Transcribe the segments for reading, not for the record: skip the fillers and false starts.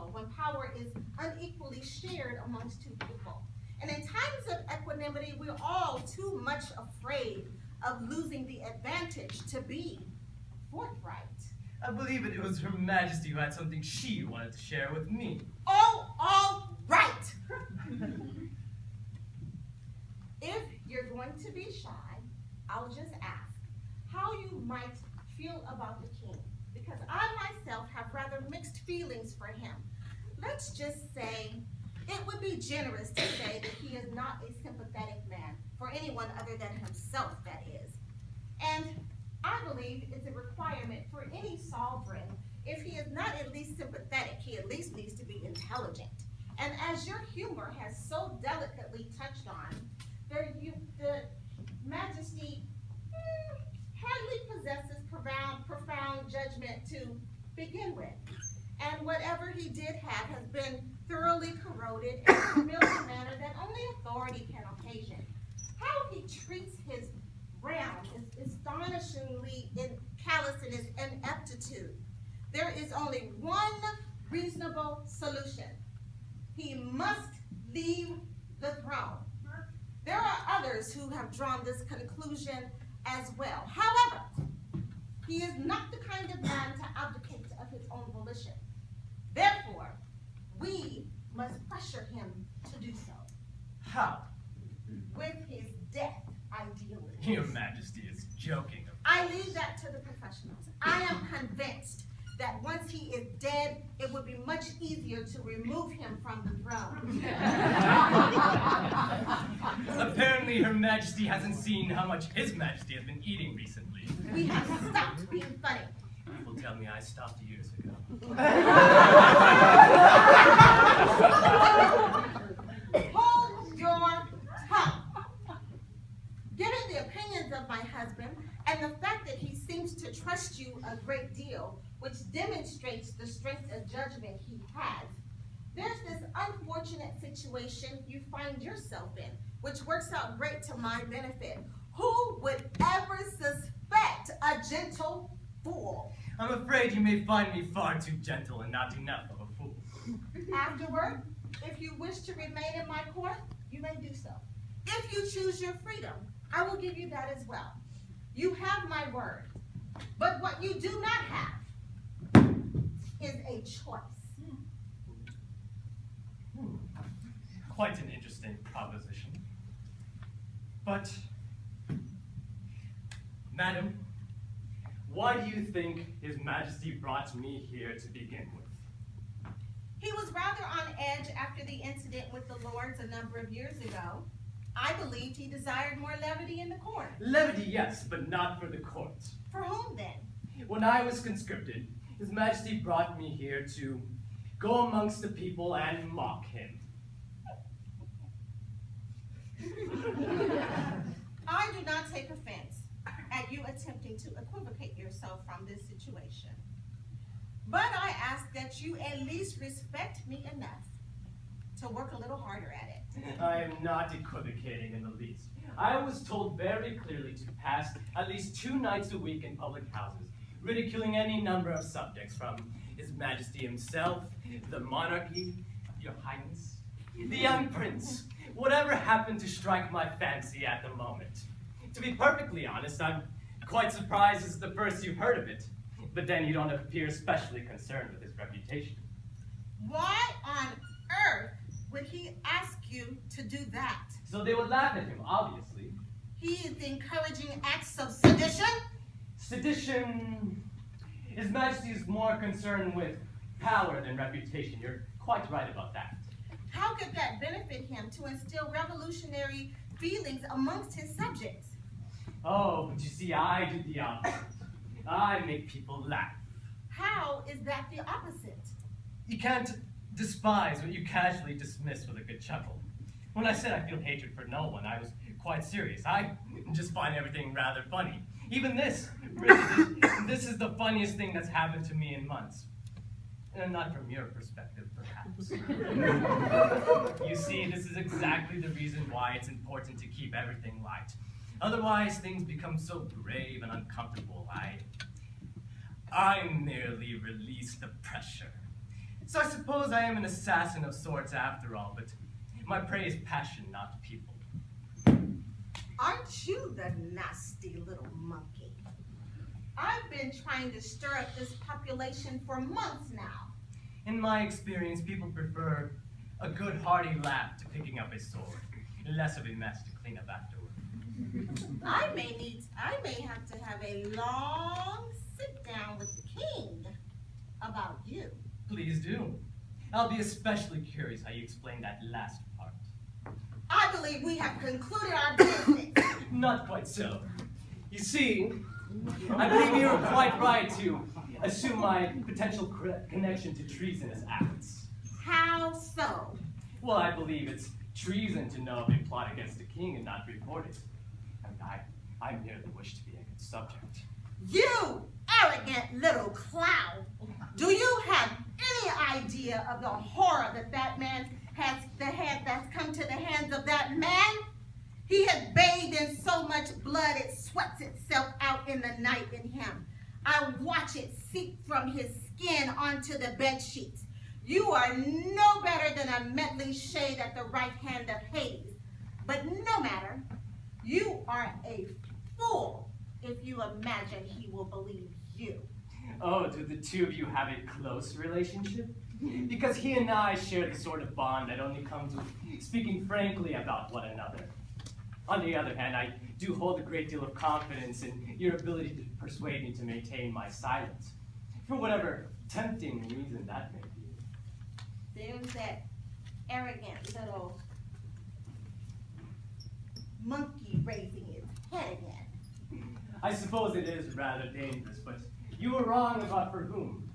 dysfunctional when power is unequally shared amongst two people. And in times of equanimity, we're all too much afraid of losing the advantage to be forthright. I believe it was Her Majesty who had something she wanted to share with me. Oh, all right. If you're going to be shy, I'll just ask how you might feel about the king, because I myself have rather mixed feelings for him. Let's just say it would be generous to say that he is not a sympathetic man for anyone other than himself, that is. And I believe it's a requirement for any sovereign. If he is not at least sympathetic, he at least needs to be intelligent. And as your humor has so delicately touched on, the Majesty hardly possesses profound judgment to begin with. And whatever he did have has been thoroughly corroded in a familiar manner that only authority can occasion. How he treats his realm is astonishingly callous in his ineptitude. There is only one reasonable solution. He must leave the throne. There are others who have drawn this conclusion as well. However, he is not the kind of man to abdicate of his own volition. Therefore, we must pressure him to do so. How? With his death, ideally. Your Majesty is joking. I leave that to the professionals. I am convinced that once he is dead, it would be much easier to remove him from the throne. Apparently, Her Majesty hasn't seen how much His Majesty has been eating recently. We have stopped being funny. People tell me I stopped years ago. Hold your tongue. Given the opinions of my husband and the fact that he seems to trust you a great deal, which demonstrates the strength of judgment he has, there's this unfortunate situation you find yourself in, which works out great to my benefit. Who would ever suspect a gentle fool? I'm afraid you may find me far too gentle and not enough of a fool. Afterward, if you wish to remain in my court, you may do so. If you choose your freedom, I will give you that as well. You have my word. But what you do not have is a choice. Quite an interesting proposition. But, Madam, why do you think His Majesty brought me here to begin with? He was rather on edge after the incident with the Lords a number of years ago. I believed he desired more levity in the court. Levity, yes, but not for the court. For whom then? When I was conscripted, His Majesty brought me here to go amongst the people and mock him. I do not take offense at you attempting to equivocate yourself from this situation. But I ask that you at least respect me enough to work a little harder at it. I am not equivocating in the least. I was told very clearly to pass at least 2 nights a week in public houses, ridiculing any number of subjects from His Majesty himself, the monarchy, Your Highness, the young prince, whatever happened to strike my fancy at the moment. To be perfectly honest, I'm quite surprised this is the first you've heard of it, but then you don't appear especially concerned with his reputation. Why on earth would he ask you to do that? So they would laugh at him, obviously. He is encouraging acts of sedition? Sedition... His Majesty is more concerned with power than reputation. You're quite right about that. How could that benefit him to instill revolutionary feelings amongst his subjects? Oh, but you see, I do the opposite. I make people laugh. How is that the opposite? You can't despise what you casually dismiss with a good chuckle. When I said I feel hatred for no one, I was quite serious. I just find everything rather funny. Even this. Really, this is the funniest thing that's happened to me in months. And not from your perspective, perhaps. You see, this is exactly the reason why it's important to keep everything light. Otherwise, things become so grave and uncomfortable. I merely release the pressure So I suppose I am an assassin of sorts after all, but my prey is passion, not people. Aren't you the nasty little monkey? I've been trying to stir up this population for months now. In my experience, people prefer a good hearty laugh to picking up a sword, less of a mess to clean up afterward. I may have to have a long sit down with the king about you. Please do. I'll be especially curious how you explain that last part. I believe we have concluded our business. Not quite so. You see, I believe you were quite right to assume my potential connection to treasonous acts. How so? Well, I believe it's treason to know of a plot against the king and not report it. And I merely wish to be a good subject. You arrogant little clown! Do you have any idea of the horror that man has, that's come to the hands of that man? He has bathed in so much blood it sweats itself out in the night in him. I watch it seep from his skin onto the bed sheets. You are no better than a meddling shade at the right hand of Hades. But no matter, you are a fool if you imagine he will believe you. Oh, do the two of you have a close relationship? Because he and I share the sort of bond that only comes with speaking frankly about one another. On the other hand, I do hold a great deal of confidence in your ability to persuade me to maintain my silence, for whatever tempting reason that may be. There's that arrogant little monkey raising his head again. I suppose it is rather dangerous, but you were wrong about for whom.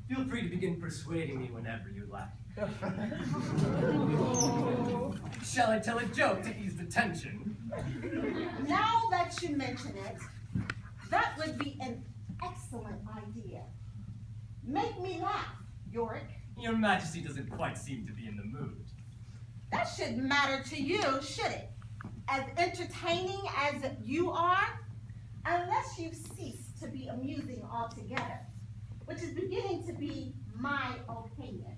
Feel free to begin persuading me whenever you like. Shall I tell a joke to ease the tension? Now that you mention it, that would be an excellent idea. Make me laugh, Yorick. Your Majesty doesn't quite seem to be in the mood. That shouldn't matter to you, should it? As entertaining as you are, unless you cease to be amusing altogether, which is beginning to be my opinion.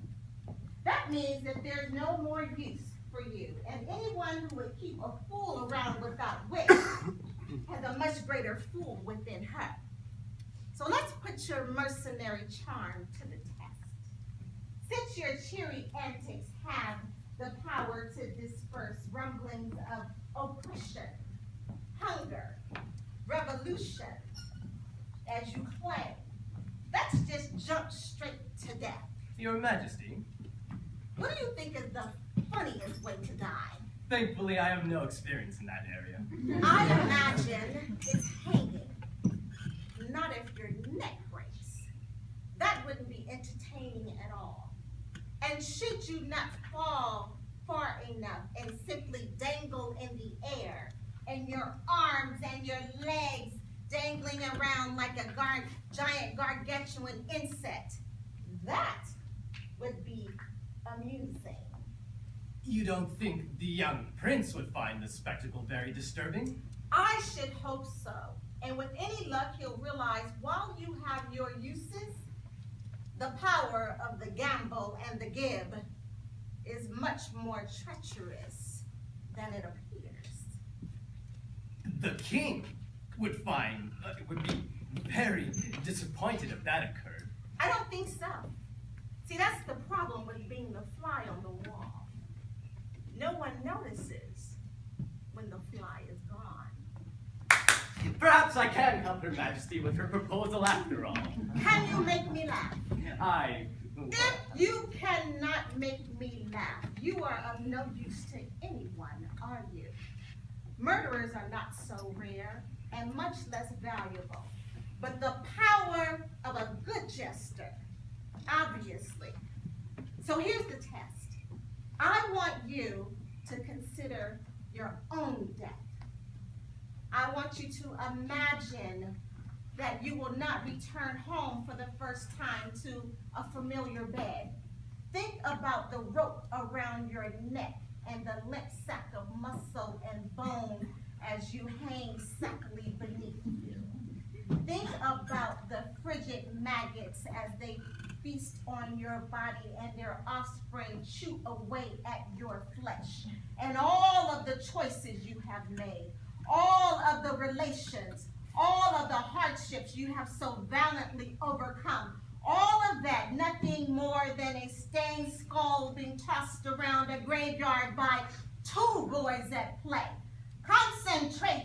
That means that there's no more use for you, and anyone who would keep a fool around without wit has a much greater fool within her. So let's put your mercenary charm to the test. Since your cheery antics have the power to disperse rumblings of oppression, hunger, revolution, as you claim, let's just jump straight to death. Your Majesty, What do you think is the funniest way to die? thankfully I have no experience in that area. I imagine it's hanging. Not if your neck breaks. That wouldn't be entertaining at all. And should you not fall far enough and simply dangle in the air, and your arms and your legs dangling around like a giant gargantuan insect, that would be amusing. You don't think the young prince would find the spectacle very disturbing? I should hope so. And with any luck, he'll realize while you have your uses, the power of the gamble and the give is much more treacherous than it appears. The king would be very disappointed if that occurred. I don't think so. See, that's the problem with being the fly on the wall. No one notices when the fly is gone. Perhaps I can help Her Majesty with her proposal after all. Can you make me laugh? If You cannot make me laugh. You are of no use to anyone, are you? Murderers are not so rare and much less valuable. But the power of a good jester, obviously. So here's the test. I want you to consider your own death. I want you to imagine that you will not return home for the first time to a familiar bed. Think about the rope around your neck and the limp sack of muscle and bone as you hang sackily beneath you. Think about the frigid maggots as they feast on your body, and their offspring chew away at your flesh. And all of the choices you have made, all of the relations, all of the hardships you have so valiantly overcome, all of that, nothing more than a stained skull being tossed around a graveyard by two boys at play. Concentrate